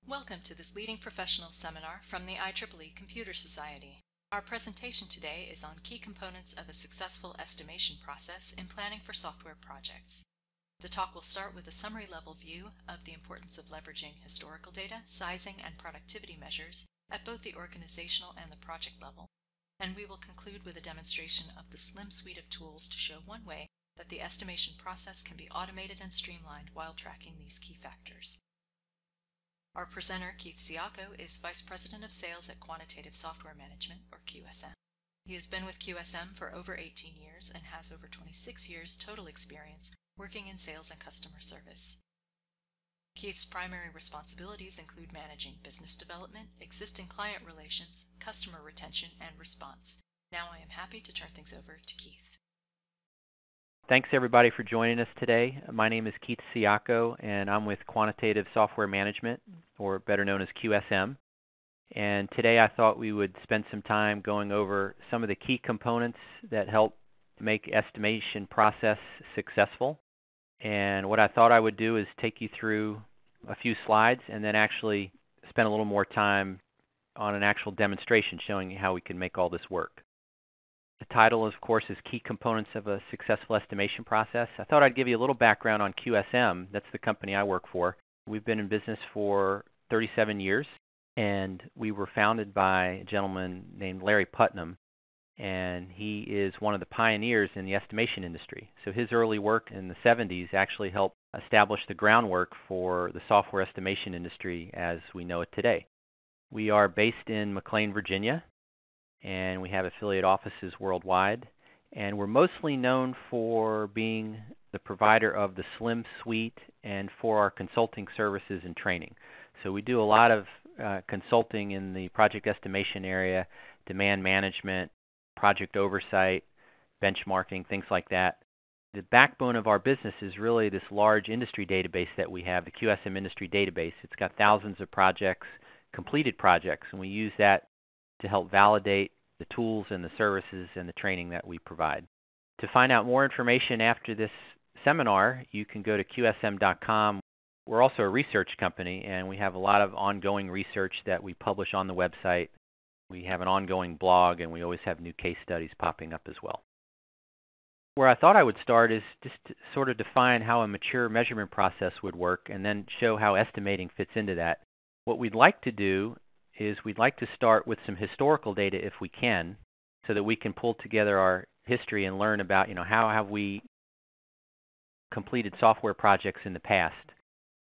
Welcome to this Leading Professionals seminar from the IEEE Computer Society. Our presentation today is on key components of a successful estimation process in planning for software projects. The talk will start with a summary level view of the importance of leveraging historical data, sizing, and productivity measures at both the organizational and the project level, and we will conclude with a demonstration of the SLIM suite of tools to show one way that the estimation process can be automated and streamlined while tracking these key factors. Our presenter, Keith Siako, is Vice President of Sales at Quantitative Software Management, or QSM. He has been with QSM for over 18 years and has over 26 years total experience working in sales and customer service. Keith's primary responsibilities include managing business development, existing client relations, customer retention, and response. Now I am happy to turn things over to Keith. Thanks everybody for joining us today. My name is Keith Siako and I'm with Quantitative Software Management, or better known as QSM. And today I thought we would spend some time going over some of the key components that help make estimation process successful. And what I thought I would do is take you through a few slides and then actually spend a little more time on an actual demonstration showing you how we can make all this work. The title, of course, is Key Components of a Successful Estimation Process. I thought I'd give you a little background on QSM. That's the company I work for. We've been in business for 37 years, and we were founded by a gentleman named Larry Putnam, and he is one of the pioneers in the estimation industry. So his early work in the 70s actually helped establish the groundwork for the software estimation industry as we know it today. We are based in McLean, Virginia, and we have affiliate offices worldwide. And we're mostly known for being the provider of the SLIM suite and for our consulting services and training. So we do a lot of consulting in the project estimation area, demand management, project oversight, benchmarking, things like that. The backbone of our business is really this large industry database that we have, the QSM Industry Database. It's got thousands of projects, completed projects, and we use that to help validate the tools and the services and the training that we provide. To find out more information after this seminar, you can go to qsm.com. We're also a research company, and we have a lot of ongoing research that we publish on the website. We have an ongoing blog, and we always have new case studies popping up as well. Where I thought I would start is just to sort of define how a mature measurement process would work and then show how estimating fits into that. What we'd like to do is we'd like to start with some historical data if we can, so that we can pull together our history and learn about, how have we completed software projects in the past?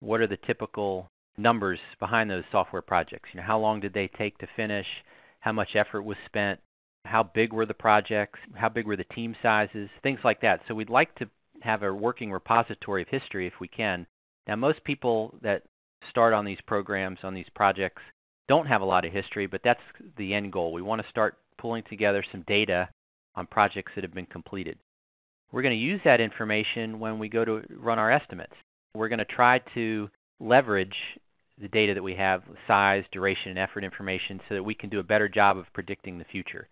What are the typical numbers behind those software projects? How long did they take to finish? How much effort was spent? How big were the projects? How big were the team sizes? Things like that. So we'd like to have a working repository of history if we can. Now, most people that start on these programs, on these projects, don't have a lot of history, but that's the end goal. We want to start pulling together some data on projects that have been completed. We're going to use that information when we go to run our estimates. We're going to try to leverage the data that we have, size, duration, and effort information, so that we can do a better job of predicting the future.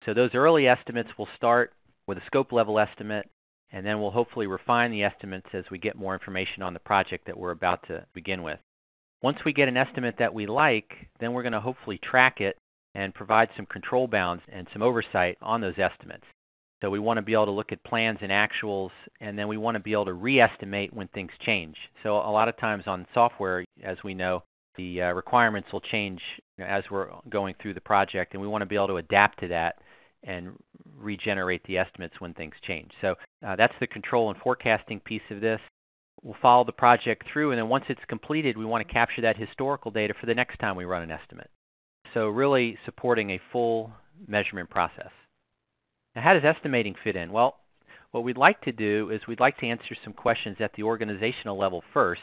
So those early estimates will start with a scope level estimate, and then we'll hopefully refine the estimates as we get more information on the project that we're about to begin with. Once we get an estimate that we like, then we're going to hopefully track it and provide some control bounds and some oversight on those estimates. So we want to be able to look at plans and actuals, and then we want to be able to re-estimate when things change. So a lot of times on software, as we know, the requirements will change as we're going through the project, and we want to be able to adapt to that and regenerate the estimates when things change. So that's the control and forecasting piece of this. We'll follow the project through, and then once it's completed, we want to capture that historical data for the next time we run an estimate. So really supporting a full measurement process. Now, how does estimating fit in? Well, what we'd like to do is we'd like to answer some questions at the organizational level first.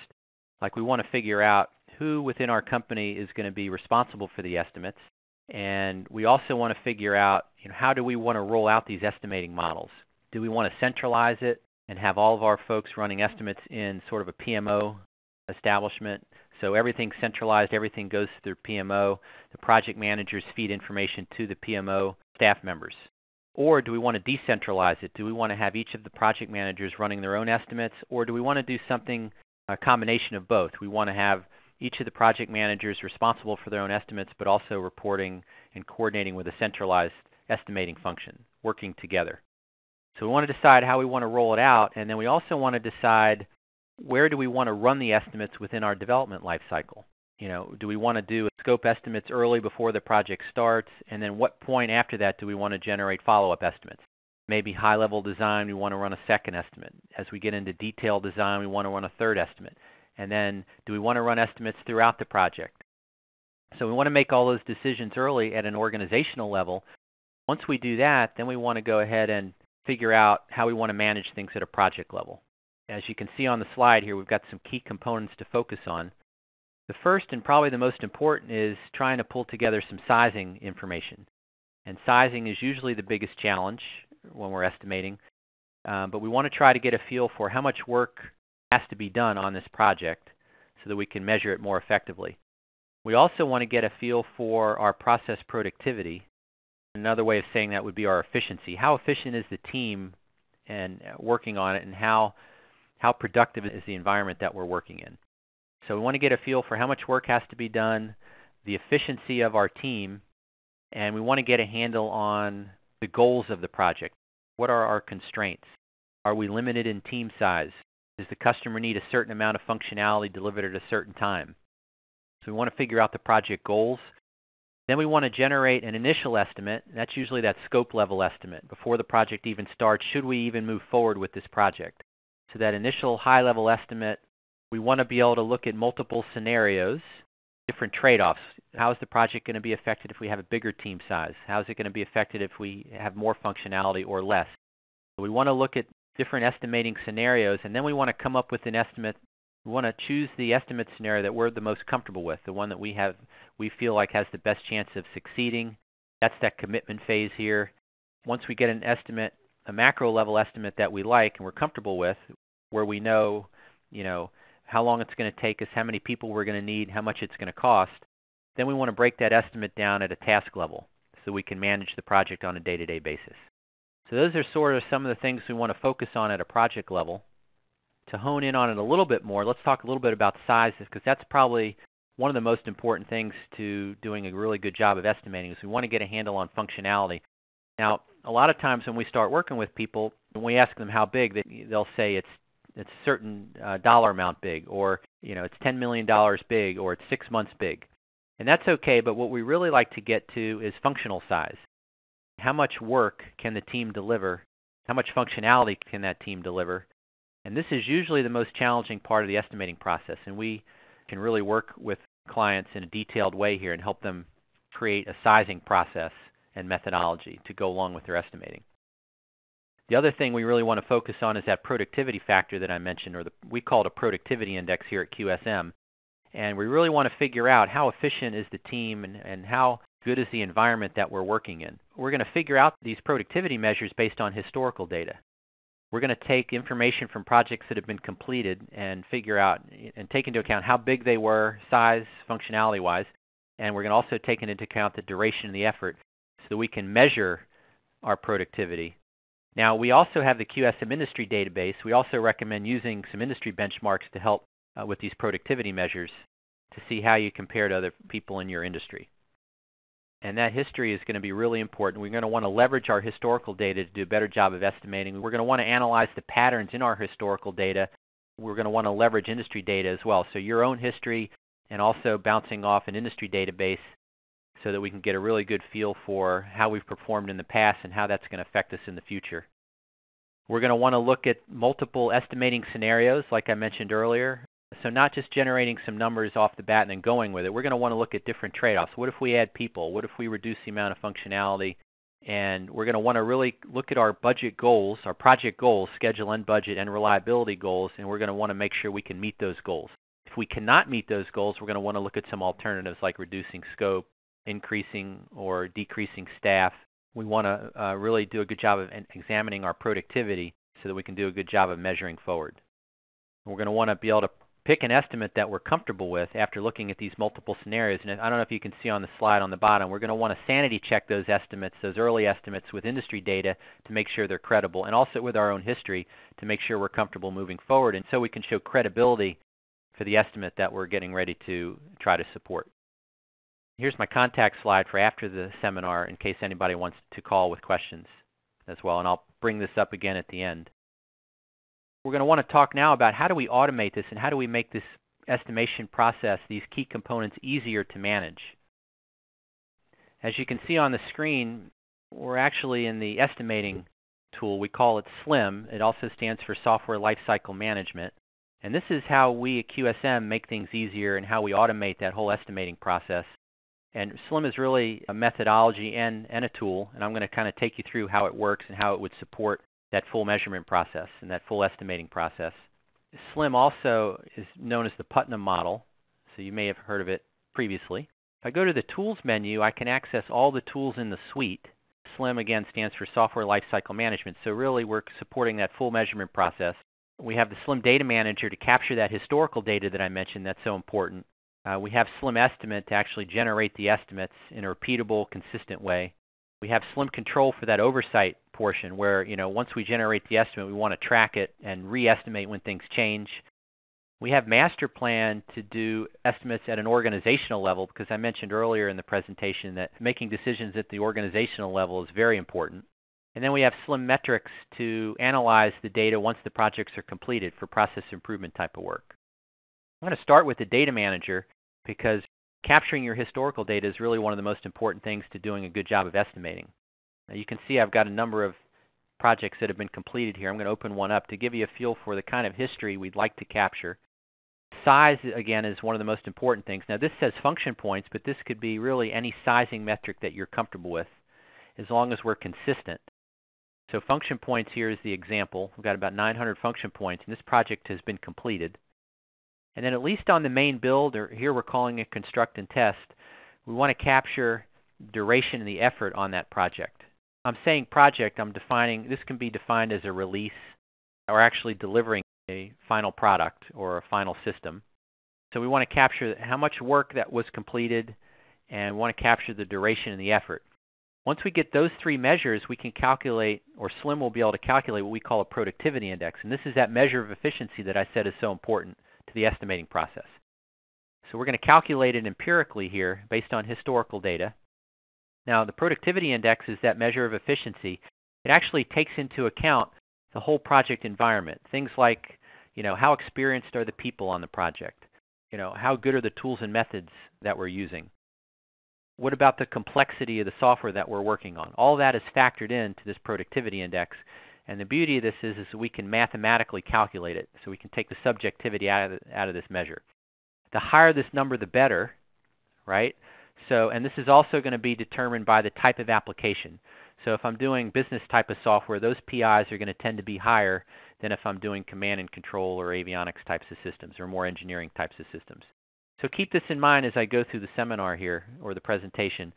Like, we want to figure out who within our company is going to be responsible for the estimates. And we also want to figure out, how do we want to roll out these estimating models? Do we want to centralize it and have all of our folks running estimates in sort of a PMO establishment? So everything's centralized, everything goes through PMO. The project managers feed information to the PMO staff members. Or do we want to decentralize it? Do we want to have each of the project managers running their own estimates? Or do we want to do something, a combination of both? We want to have each of the project managers responsible for their own estimates, but also reporting and coordinating with a centralized estimating function, working together. So we want to decide how we want to roll it out, and then we also want to decide where do we want to run the estimates within our development life cycle. Do we want to do scope estimates early before the project starts, and then what point after that do we want to generate follow-up estimates? Maybe high-level design, we want to run a second estimate. As we get into detailed design, we want to run a third estimate. And then do we want to run estimates throughout the project? So we want to make all those decisions early at an organizational level. Once we do that, then we want to go ahead and figure out how we want to manage things at a project level. As you can see on the slide here, we've got some key components to focus on. The first and probably the most important is trying to pull together some sizing information. And sizing is usually the biggest challenge when we're estimating, but we want to try to get a feel for how much work has to be done on this project so that we can measure it more effectively. We also want to get a feel for our process productivity. Another way of saying that would be our efficiency. How efficient is the team and working on it, and how productive is the environment that we're working in? So we want to get a feel for how much work has to be done, the efficiency of our team, and we want to get a handle on the goals of the project. What are our constraints? Are we limited in team size? Does the customer need a certain amount of functionality delivered at a certain time? So we want to figure out the project goals. Then we want to generate an initial estimate. That's usually that scope level estimate. Before the project even starts, should we even move forward with this project? So that initial high level estimate, we want to be able to look at multiple scenarios, different trade-offs. How is the project going to be affected if we have a bigger team size? How is it going to be affected if we have more functionality or less? So we want to look at different estimating scenarios, and then we want to come up with an estimate. We want to choose the estimate scenario that we're the most comfortable with, the one that we feel like has the best chance of succeeding. That's that commitment phase here. Once we get an estimate, a macro level estimate that we like and we're comfortable with, where we know, how long it's going to take us, how many people we're going to need, how much it's going to cost, then we want to break that estimate down at a task level so we can manage the project on a day-to-day basis. So those are sort of some of the things we want to focus on at a project level. To hone in on it a little bit more, let's talk a little bit about size, because that's probably one of the most important things to doing a really good job of estimating is we want to get a handle on functionality. Now, a lot of times when we start working with people, when we ask them how big, they'll say it's a certain dollar amount big, or it's $10 million big, or it's 6 months big. And that's okay, but what we really like to get to is functional size. How much work can the team deliver? How much functionality can that team deliver? And this is usually the most challenging part of the estimating process, and we can really work with clients in a detailed way here and help them create a sizing process and methodology to go along with their estimating. The other thing we really want to focus on is that productivity factor that I mentioned, or we call it a productivity index here at QSM. And we really want to figure out how efficient is the team and how good is the environment that we're working in. We're going to figure out these productivity measures based on historical data. We're going to take information from projects that have been completed and figure out and take into account how big they were, size, functionality-wise, and we're going to also take into account the duration and the effort so that we can measure our productivity. Now, we also have the QSM industry database. We also recommend using some industry benchmarks to help with these productivity measures to see how you compare to other people in your industry. And that history is going to be really important. We're going to want to leverage our historical data to do a better job of estimating. We're going to want to analyze the patterns in our historical data. We're going to want to leverage industry data as well. So your own history and also bouncing off an industry database so that we can get a really good feel for how we've performed in the past and how that's going to affect us in the future. We're going to want to look at multiple estimating scenarios, like I mentioned earlier. So not just generating some numbers off the bat and then going with it. We're going to want to look at different trade-offs. What if we add people? What if we reduce the amount of functionality? And we're going to want to really look at our budget goals, our project goals, schedule and budget, and reliability goals, and we're going to want to make sure we can meet those goals. If we cannot meet those goals, we're going to want to look at some alternatives like reducing scope, increasing or decreasing staff. We want to really do a good job of examining our productivity so that we can do a good job of measuring forward. We're going to want to be able to pick an estimate that we're comfortable with after looking at these multiple scenarios. And I don't know if you can see on the slide on the bottom, we're going to want to sanity check those estimates, those early estimates with industry data to make sure they're credible, and also with our own history to make sure we're comfortable moving forward. And so we can show credibility for the estimate that we're getting ready to try to support. Here's my contact slide for after the seminar in case anybody wants to call with questions as well, and I'll bring this up again at the end. We're going to want to talk now about how do we automate this and how do we make this estimation process, these key components, easier to manage. As you can see on the screen, we're actually in the estimating tool. We call it SLIM. It also stands for Software Lifecycle Management. And this is how we at QSM make things easier and how we automate that whole estimating process. And SLIM is really a methodology and a tool, and I'm going to kind of take you through how it works and how it would support that full measurement process and that full estimating process. SLIM also is known as the Putnam model, so you may have heard of it previously. If I go to the Tools menu, I can access all the tools in the suite. SLIM, again, stands for Software Lifecycle Management, so really we're supporting that full measurement process. We have the SLIM Data Manager to capture that historical data that I mentioned that's so important. We have SLIM Estimate to actually generate the estimates in a repeatable, consistent way. We have SLIM Control for that oversight portion where, once we generate the estimate, we want to track it and re-estimate when things change. We have Master Plan to do estimates at an organizational level because I mentioned earlier in the presentation that making decisions at the organizational level is very important. And then we have SLIM Metrics to analyze the data once the projects are completed for process improvement type of work. I'm going to start with the Data Manager because capturing your historical data is really one of the most important things to doing a good job of estimating. Now you can see I've got a number of projects that have been completed here. I'm going to open one up to give you a feel for the kind of history we'd like to capture. Size, again, is one of the most important things. Now this says function points, but this could be really any sizing metric that you're comfortable with as long as we're consistent. So function points here is the example. We've got about 900 function points, and this project has been completed. And then at least on the main build, or here we're calling it construct and test, we want to capture duration and the effort on that project. I'm saying project, I'm defining, this can be defined as a release or actually delivering a final product or a final system. So we want to capture how much work that was completed, and we want to capture the duration and the effort. Once we get those three measures, we can calculate, or SLIM will be able to calculate what we call a productivity index. And this is that measure of efficiency that I said is so important to the estimating process. So we're going to calculate it empirically here based on historical data. Now the productivity index is that measure of efficiency. It actually takes into account the whole project environment. Things like, how experienced are the people on the project? How good are the tools and methods that we're using? What about the complexity of the software that we're working on? All that is factored into this productivity index. And the beauty of this is we can mathematically calculate it, so we can take the subjectivity out of this measure. The higher this number, the better, right? So, and this is also going to be determined by the type of application. So if I'm doing business type of software, those PIs are going to tend to be higher than if I'm doing command and control or avionics types of systems or more engineering types of systems. So keep this in mind as I go through the seminar here, or the presentation.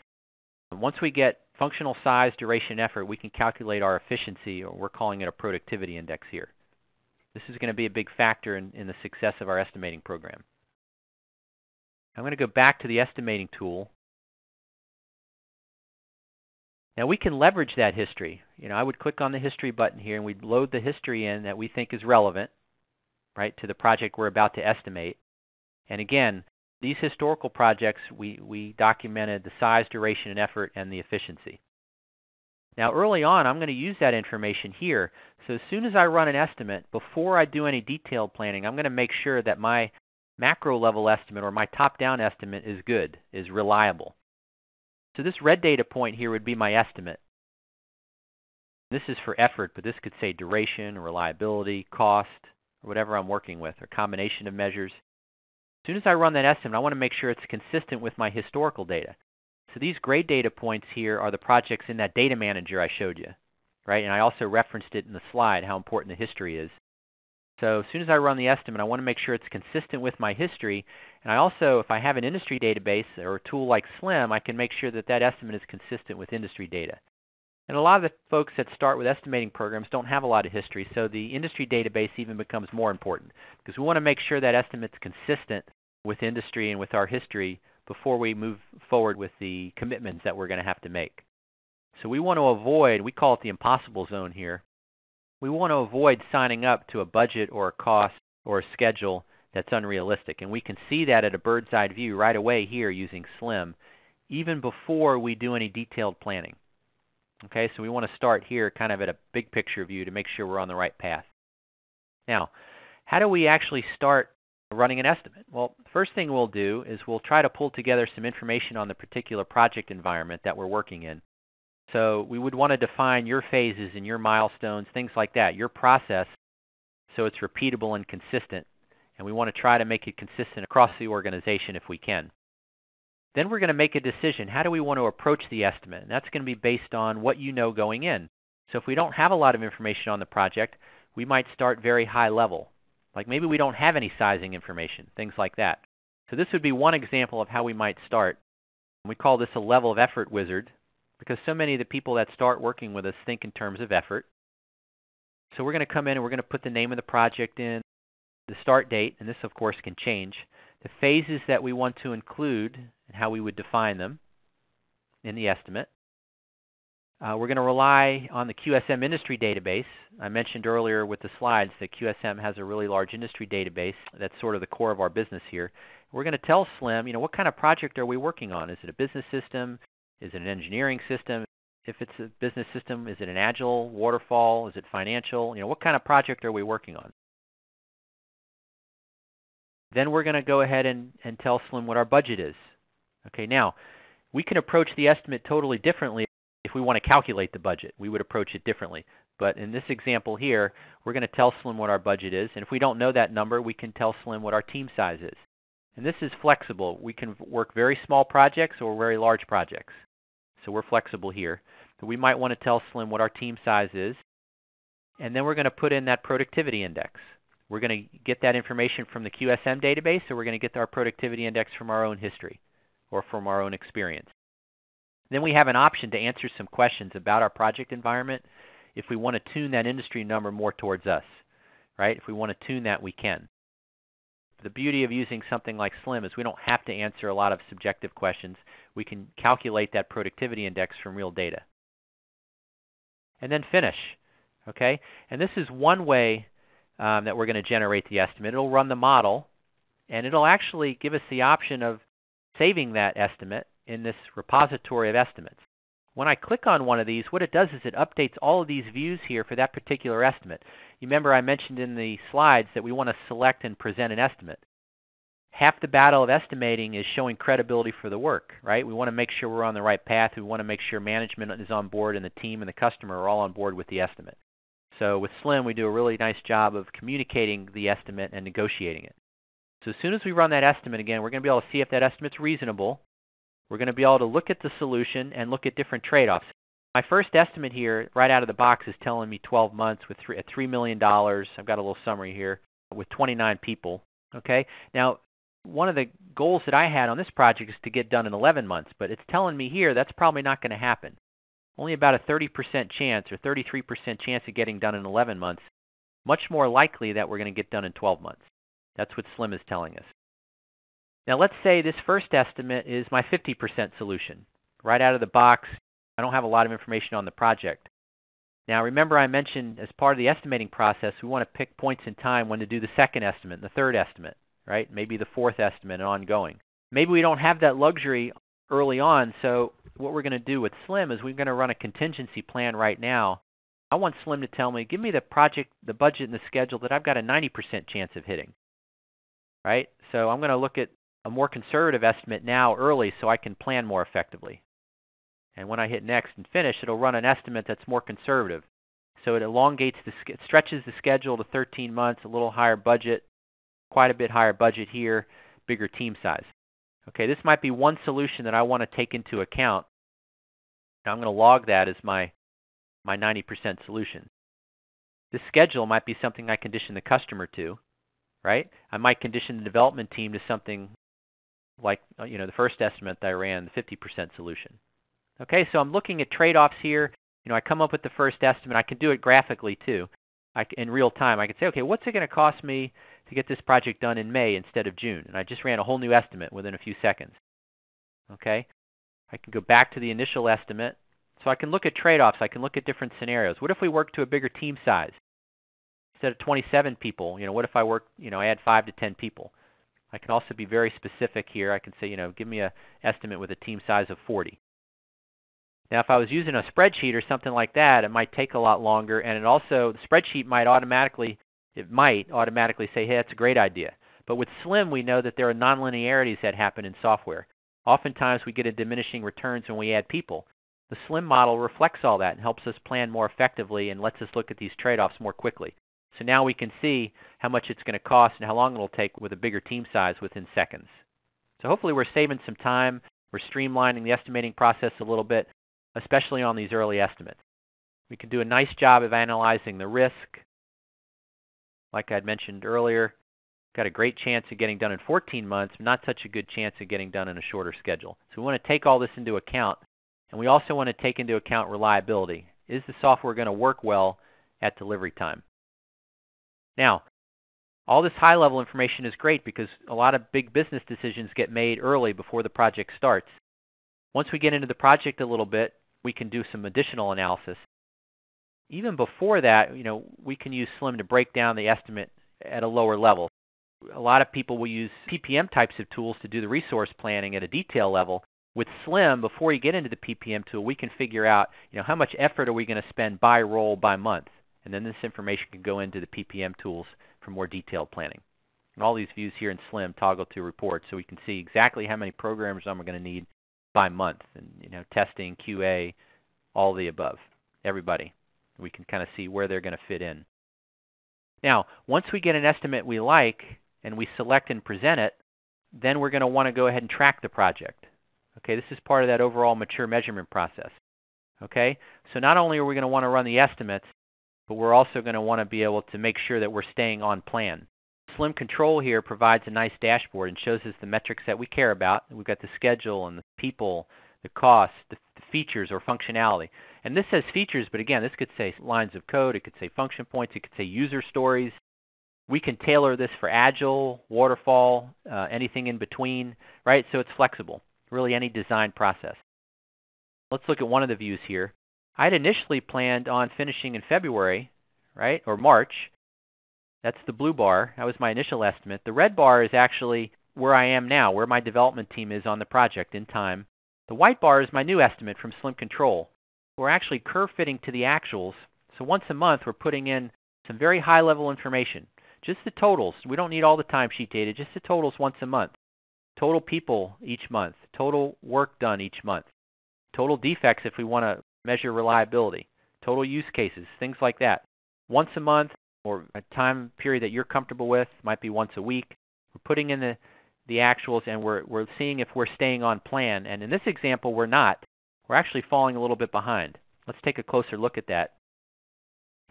Once we get functional size, duration, effort, we can calculate our efficiency, or we're calling it a productivity index here. This is going to be a big factor in the success of our estimating program. I'm going to go back to the estimating tool. Now we can leverage that history. I would click on the history button here and we'd load the history in that we think is relevant, right, to the project we're about to estimate. And again, these historical projects, we documented the size, duration, and effort, and the efficiency. Now early on, I'm going to use that information here. So as soon as I run an estimate, before I do any detailed planning, I'm going to make sure that my macro level estimate or my top-down estimate is good, is reliable. So this red data point here would be my estimate. This is for effort, but this could say duration, reliability, cost, or whatever I'm working with, or combination of measures. As soon as I run that estimate, I want to make sure it's consistent with my historical data. So these gray data points here are the projects in that data manager I showed you, right? And I also referenced it in the slide, how important the history is. So as soon as I run the estimate, I want to make sure it's consistent with my history. And I also, if I have an industry database or a tool like SLIM, I can make sure that that estimate is consistent with industry data. And a lot of the folks that start with estimating programs don't have a lot of history, so the industry database even becomes more important because we want to make sure that estimate's consistent with industry and with our history before we move forward with the commitments that we're going to have to make. So we want to avoid, we call it the impossible zone here, we want to avoid signing up to a budget or a cost or a schedule that's unrealistic. And we can see that at a bird's eye view right away here using SLIM, even before we do any detailed planning. Okay, so we want to start here kind of at a big picture view to make sure we're on the right path. Now, how do we actually start running an estimate? Well, the first thing we'll do is we'll try to pull together some information on the particular project environment that we're working in. So we would want to define your phases and your milestones, things like that, your process, so it's repeatable and consistent. And we want to try to make it consistent across the organization if we can. Then we're going to make a decision. How do we want to approach the estimate? And that's going to be based on what you know going in. So if we don't have a lot of information on the project, we might start very high level. Like maybe we don't have any sizing information, things like that. So this would be one example of how we might start. We call this a level of effort wizard because so many of the people that start working with us think in terms of effort. So we're going to come in and we're going to put the name of the project in, the start date, and this of course can change, the phases that we want to include and how we would define them in the estimate. We're going to rely on the QSM industry database. I mentioned earlier with the slides that QSM has a really large industry database. That's sort of the core of our business here. We're going to tell SLIM, what kind of project are we working on? Is it a business system? Is it an engineering system? If it's a business system, is it an agile, waterfall? Is it financial? What kind of project are we working on? Then we're going to go ahead and tell SLIM what our budget is. Okay, now, we can approach the estimate totally differently. If we want to calculate the budget, we would approach it differently. But in this example here, we're going to tell SLIM what our budget is. And if we don't know that number, we can tell SLIM what our team size is. And this is flexible. We can work very small projects or very large projects. So we're flexible here. So we might want to tell SLIM what our team size is. And then we're going to put in that productivity index. We're going to get that information from the QSM database, or we're going to get our productivity index from our own history or from our own experience. Then we have an option to answer some questions about our project environment if we want to tune that industry number more towards us, right? If we want to tune that, we can. The beauty of using something like SLIM is we don't have to answer a lot of subjective questions. We can calculate that productivity index from real data. And then finish, okay? And this is one way that we're going to generate the estimate. It'll run the model, and it'll actually give us the option of saving that estimate in this repository of estimates. When I click on one of these, what it does is it updates all of these views here for that particular estimate. You remember I mentioned in the slides that we want to select and present an estimate. Half the battle of estimating is showing credibility for the work, right? We want to make sure we're on the right path. We want to make sure management is on board and the team and the customer are all on board with the estimate. So with SLIM, we do a really nice job of communicating the estimate and negotiating it. So as soon as we run that estimate again, we're going to be able to see if that estimate's reasonable. We're going to be able to look at the solution and look at different trade-offs. My first estimate here, right out of the box, is telling me 12 months with $3 million. I've got a little summary here with 29 people. Okay. Now, one of the goals that I had on this project is to get done in 11 months, but it's telling me here that's probably not going to happen. Only about a 30% chance or 33% chance of getting done in 11 months. Much more likely that we're going to get done in 12 months. That's what SLIM is telling us. Now let's say this first estimate is my 50% solution. Right out of the box, I don't have a lot of information on the project. Now remember I mentioned as part of the estimating process, we want to pick points in time when to do the second estimate and the third estimate, right? Maybe the fourth estimate and ongoing. Maybe we don't have that luxury early on, so what we're going to do with SLIM is we're going to run a contingency plan right now. I want SLIM to tell me, give me the project, the budget, and the schedule that I've got a 90% chance of hitting, right? So I'm going to look at a more conservative estimate now early so I can plan more effectively. And when I hit next and finish, it'll run an estimate that's more conservative. So it elongates, stretches the schedule to 13 months, a little higher budget, quite a bit higher budget here, bigger team size. Okay, this might be one solution that I want to take into account. Now I'm going to log that as my 90% solution. This schedule might be something I condition the customer to, right? I might condition the development team to something like the first estimate that I ran, the 50% solution. Okay, so I'm looking at trade-offs here. I come up with the first estimate. I can do it graphically too. In real time, I can say, okay, what's it going to cost me to get this project done in May instead of June? And I just ran a whole new estimate within a few seconds. Okay, I can go back to the initial estimate. So I can look at trade-offs. I can look at different scenarios. What if we work to a bigger team size? instead of 27 people, what if I work, I add 5 to 10 people? I can also be very specific here. I can say, give me an estimate with a team size of 40. Now, if I was using a spreadsheet or something like that, it might take a lot longer, and the spreadsheet might automatically say, hey, that's a great idea. But with SLIM, we know that there are nonlinearities that happen in software. Oftentimes, we get a diminishing returns when we add people. The SLIM model reflects all that and helps us plan more effectively and lets us look at these trade-offs more quickly. So now we can see how much it's going to cost and how long it'll take with a bigger team size within seconds. So hopefully we're saving some time. We're streamlining the estimating process a little bit, especially on these early estimates. We can do a nice job of analyzing the risk. Like I'd mentioned earlier, got a great chance of getting done in 14 months, but not such a good chance of getting done in a shorter schedule. So we want to take all this into account, and we also want to take into account reliability. Is the software going to work well at delivery time? Now, all this high-level information is great because a lot of big business decisions get made early before the project starts. Once we get into the project a little bit, we can do some additional analysis. Even before that, we can use SLIM to break down the estimate at a lower level. A lot of people will use PPM types of tools to do the resource planning at a detail level. With SLIM, before you get into the PPM tool, we can figure out, how much effort are we going to spend by role, by month. And then this information can go into the PPM tools for more detailed planning. And all these views here in SLIM toggle to reports, so we can see exactly how many programmers I'm going to need by month. And, testing, QA, all the above, everybody. We can kind of see where they're going to fit in. Now, once we get an estimate we like and we select and present it, then we're going to want to go ahead and track the project. Okay, this is part of that overall mature measurement process. Okay, so not only are we going to want to run the estimates, but we're also going to want to be able to make sure that we're staying on plan. SLIM Control here provides a nice dashboard and shows us the metrics that we care about. We've got the schedule and the people, the cost, the features or functionality. And this says features, but again, this could say lines of code, it could say function points, it could say user stories. We can tailor this for Agile, Waterfall, anything in between, right? So it's flexible, really any design process. Let's look at one of the views here. I'd initially planned on finishing in February, right, or March. That's the blue bar. That was my initial estimate. The red bar is actually where I am now, where my development team is on the project in time. The white bar is my new estimate from SLIM Control. We're actually curve fitting to the actuals. So once a month, we're putting in some very high-level information. Just the totals. We don't need all the timesheet data, just the totals once a month. Total people each month. Total work done each month. Total defects if we want to measure reliability. Total use cases, things like that. Once a month or a time period that you're comfortable with, might be once a week. We're putting in the actuals and we're seeing if we're staying on plan. And in this example, we're not. We're actually falling a little bit behind. Let's take a closer look at that.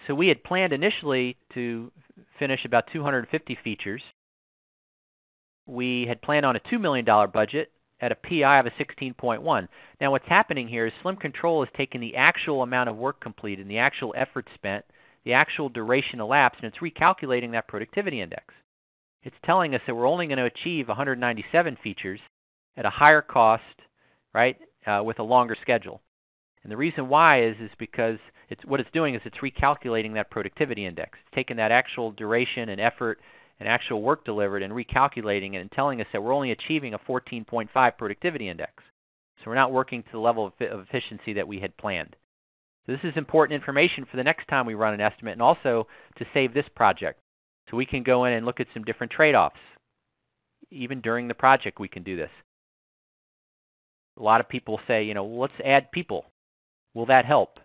So we had planned initially to finish about 250 features. We had planned on a $2 million budget at a PI of a 16.1. Now what's happening here is SLIM Control is taking the actual amount of work completed and the actual effort spent, the actual duration elapsed, and it's recalculating that productivity index. It's telling us that we're only going to achieve 197 features at a higher cost, right, with a longer schedule. And the reason why is because what it's doing is it's recalculating that productivity index. It's taking that actual duration and effort and actual work delivered and recalculating it and telling us that we're only achieving a 14.5 productivity index. So we're not working to the level of efficiency that we had planned. So this is important information for the next time we run an estimate and also to save this project. So we can go in and look at some different trade-offs. Even during the project we can do this. A lot of people say, well, let's add people. Will that help?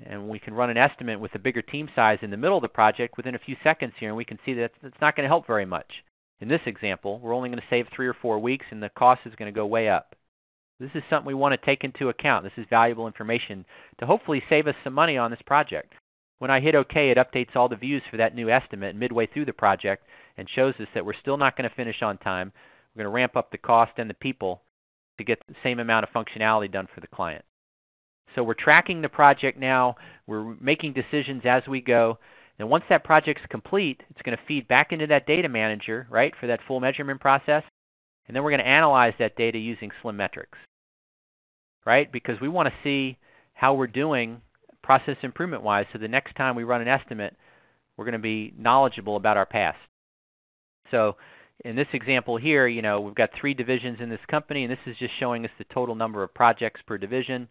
And we can run an estimate with a bigger team size in the middle of the project within a few seconds here, and we can see that it's not going to help very much. In this example, we're only going to save 3 or 4 weeks, and the cost is going to go way up. This is something we want to take into account. This is valuable information to hopefully save us some money on this project. When I hit OK, it updates all the views for that new estimate midway through the project and shows us that we're still not going to finish on time. We're going to ramp up the cost and the people to get the same amount of functionality done for the client. So we're tracking the project now. We're making decisions as we go. And once that project's complete, it's going to feed back into that data manager, right, for that full measurement process. And then we're going to analyze that data using SLIM metrics, right, because we want to see how we're doing process improvement-wise. So the next time we run an estimate, We're going to be knowledgeable about our past. So in this example here, we've got 3 divisions in this company, and this is just showing us the total number of projects per division.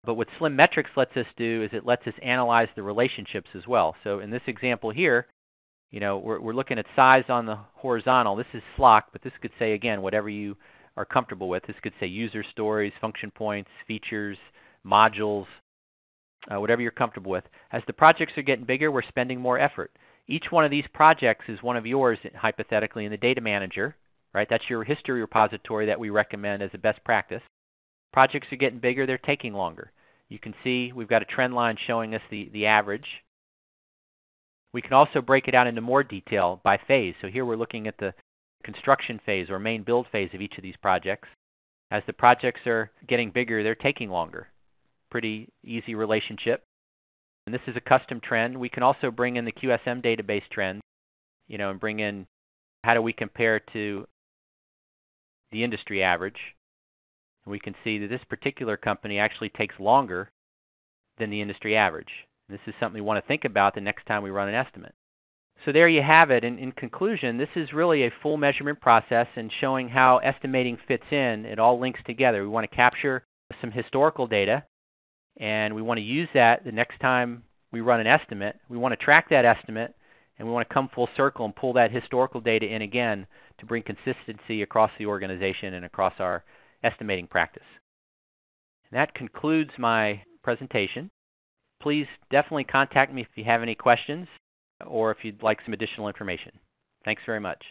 But what SlimMetrics lets us do is it lets us analyze the relationships as well. So in this example here, we're looking at size on the horizontal. This is SLOC, but this could say, again, whatever you are comfortable with. This could say user stories, function points, features, modules, whatever you're comfortable with. As the projects are getting bigger, we're spending more effort. Each one of these projects is one of yours, hypothetically, in the data manager, right? That's your history repository that we recommend as a best practice. Projects are getting bigger, they're taking longer. You can see we've got a trend line showing us the average. We can also break it out into more detail by phase. So here we're looking at the construction phase or main build phase of each of these projects. As the projects are getting bigger, they're taking longer. Pretty easy relationship. And this is a custom trend. We can also bring in the QSM database trends, and bring in how do we compare to the industry average. And we can see that this particular company actually takes longer than the industry average. And this is something we want to think about the next time we run an estimate. So there you have it. In conclusion, this is really a full measurement process and showing how estimating fits in. It all links together. We want to capture some historical data, and we want to use that the next time we run an estimate. We want to track that estimate, and we want to come full circle and pull that historical data in again to bring consistency across the organization and across our estimating practice. And that concludes my presentation. Please definitely contact me if you have any questions or if you'd like some additional information. Thanks very much.